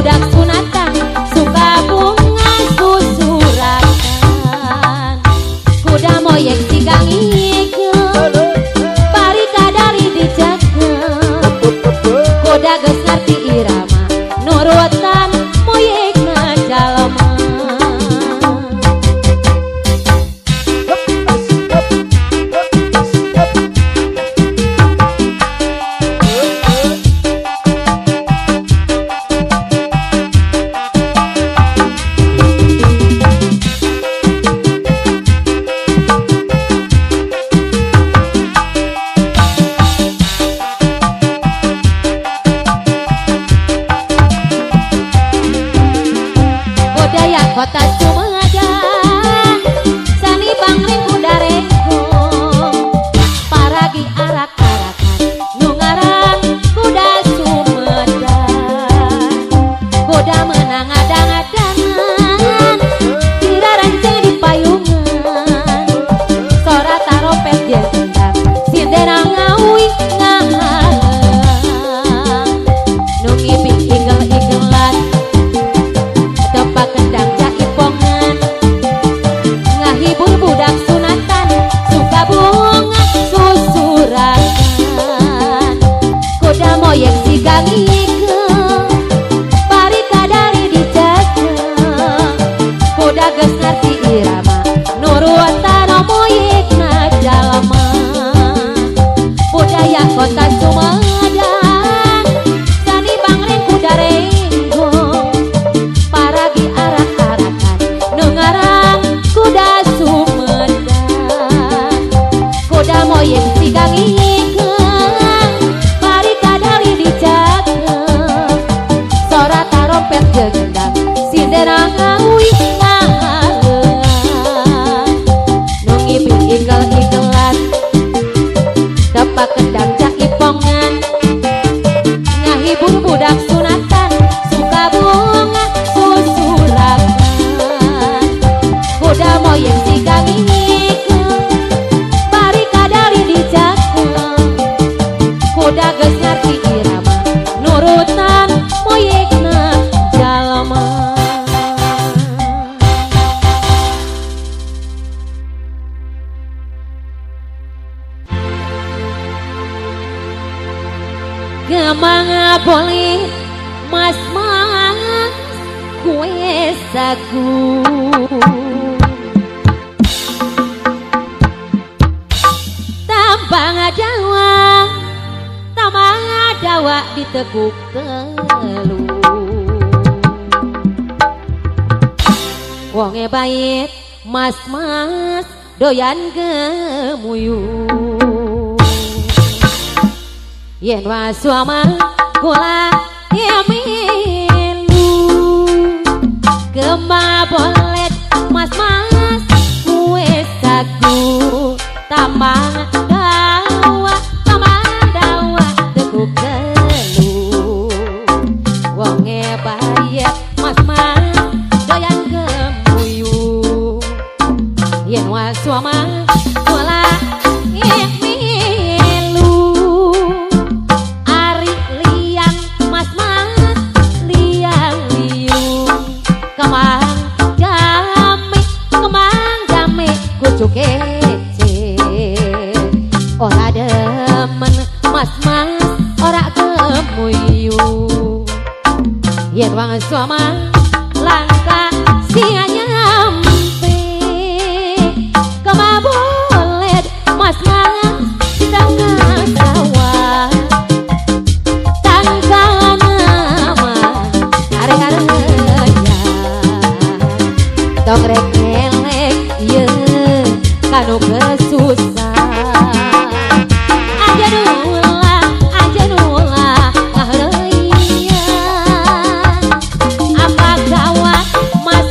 budak sunatan suka bunga susurakan kuda moyek sigang ikut pari kadari dijaga kuda geus ngarti irama nurutan moyek ngajalma kota Sumedang sani bangling kuda rengkong paragi arak-arakan nu ngarang kuda Sumedang kuda menang adang-adangan dirarancang di payungan sora taropet jeung gendang sindena ngawi ngahalang nu ngibing igel-igelan tepak kendang ngahibur budak sunatan suka bunga susurakan kuda moyek sigang ikut pari kadari dijaga kuda geus ngarti irama nurutan moyek ngajalma budaya kota Sumedang sani bangling kuda renggong paragi arak-arakan nu ngarang kuda Sumedang kuda moyek sigang ikut pari kadari dijaga sora tarompet jeung gendang sindena ngawi ngahalang nu ngibing igel-igelan tepak kendang jaipongan ngahibur budak sunatan suka bunga susurakan kuda moyek sigang ikut pari kadari dijaga kuda geus ngarti irama nurutan moyekna jalma gemanga boleh mas kue sagu tambang dawa ditekuk telu wonge bait mas doyan gemuyung yen wasuama kula yemilu gema bolet mas kue sagu tambang dawa tekuk telu wonge bait mas doyan gemuyung yen wasuama kula yemilu ari liang mas liang liung kemang jame kucuk kece ora demen mas ora gemuyung yen wang suama langka sia nyampe kemabolet mas sedang sawah tangga nama are-areya dogrek elek ye kanu kesusah aja nulah ngahleuyan apa gawat mas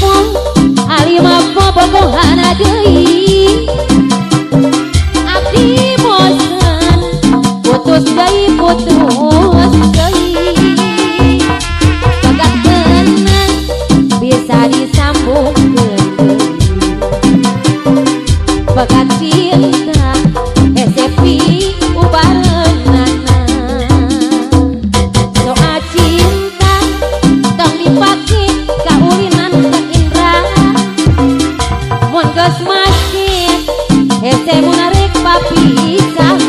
kampung ali mah bobogohana deui abdi bosen putus deui bagat tenang bisa disambungkeun bagat cinta SCP ubareunana soal cinta tong dipake kaulinan ke Indra mun geus masjid hese munarek papisahan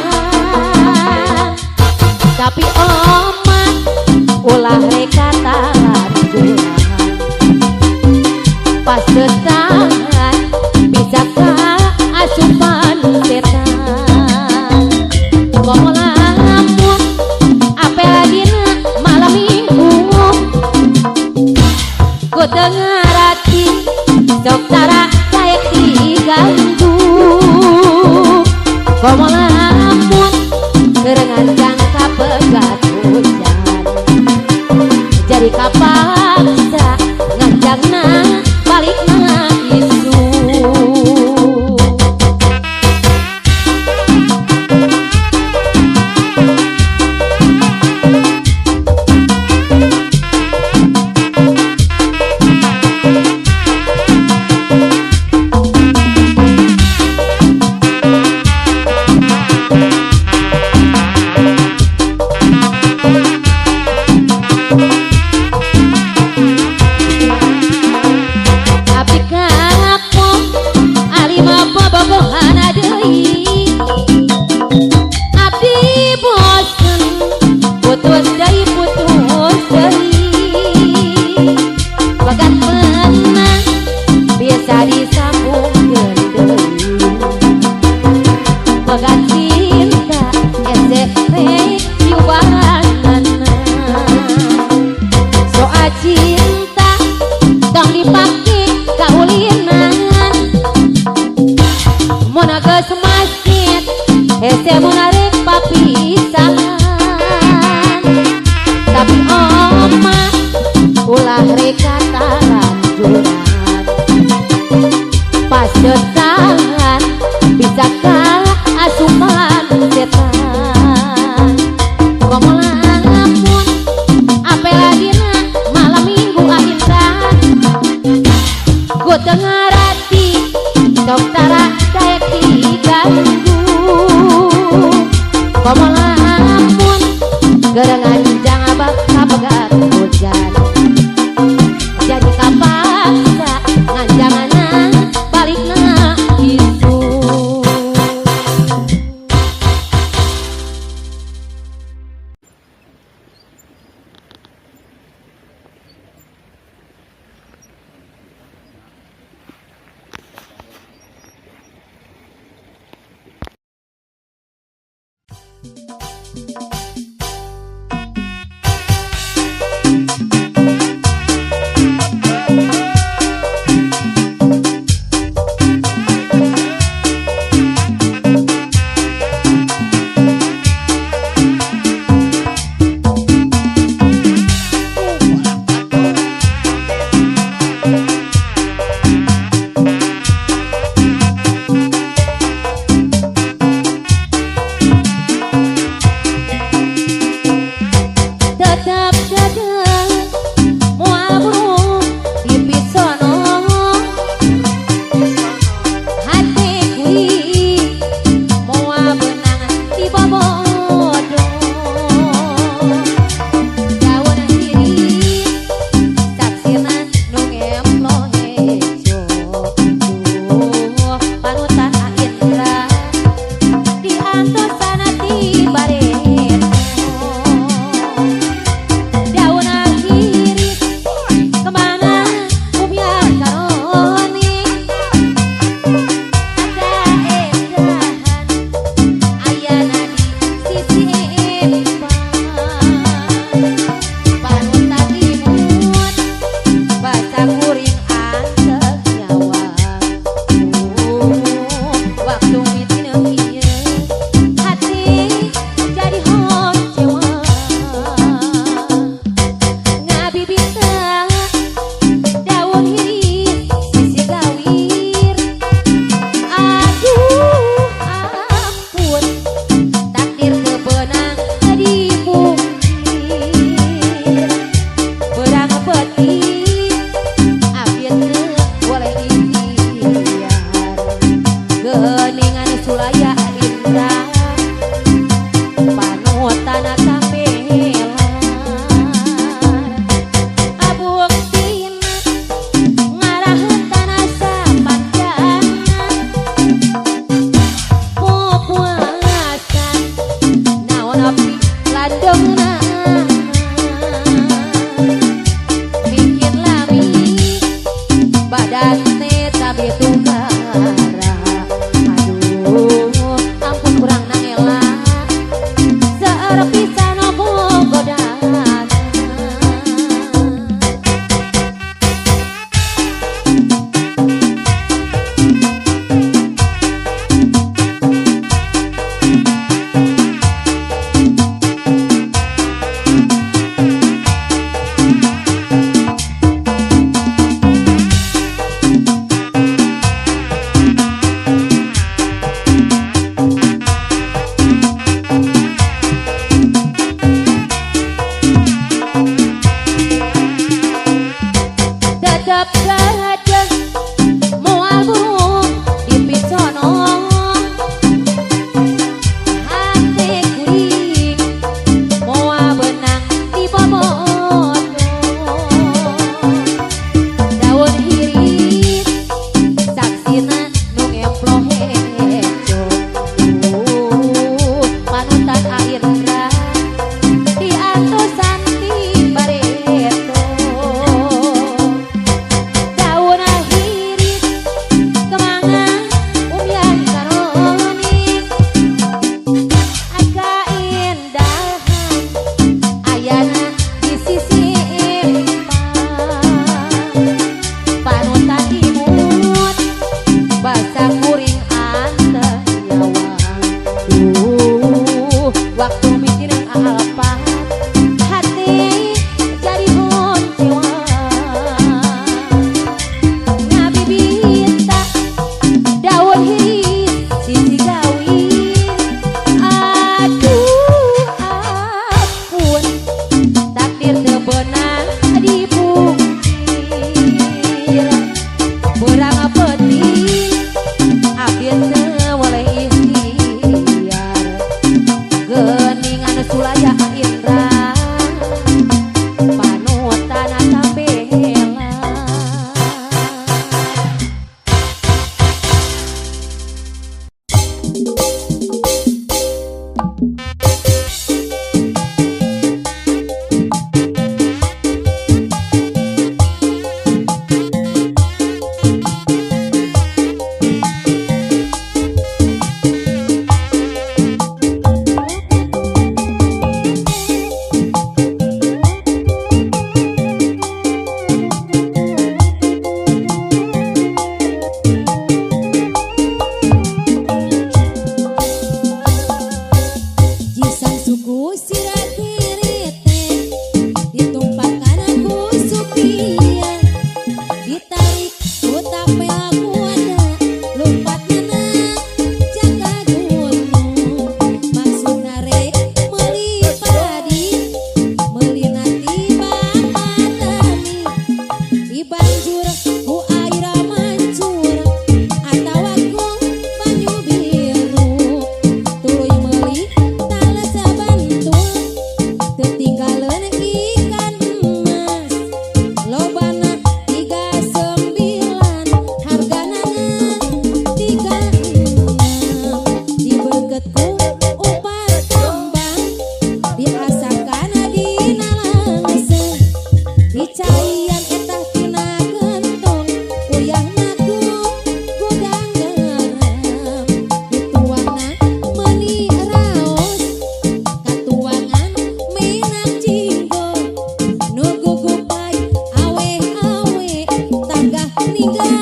tapi omat ulah reka talanjuran pas desahan bisa ka asupan setan komo lamun apel dina malam minggu ku dengarati sok tara caek diganggu komo lamun kerengan jangka pegat hujan jadi kapaksa nganjangna balikna isu abdi kampung ali mah bobogohana deui abdi bosen putus deui bagat menang bisa disambungkeun deui bagat cinta SCP yubaranana soal cinta tong dipake kaulinan mun geus masjid hese munarek papisahan tapi omat ulah reka talanjuran pas desahan bisa ka asupan setan komo lamun apel dina malam minggu aintan ku dengarati sok tara caek diganggu komo lamun gerengan jangka pegat hujan jadi kapaksa nganjangana balikna isu badan tapi tunggara. Aduh ampun kurang nangela searep pisan bogodana. Ninggal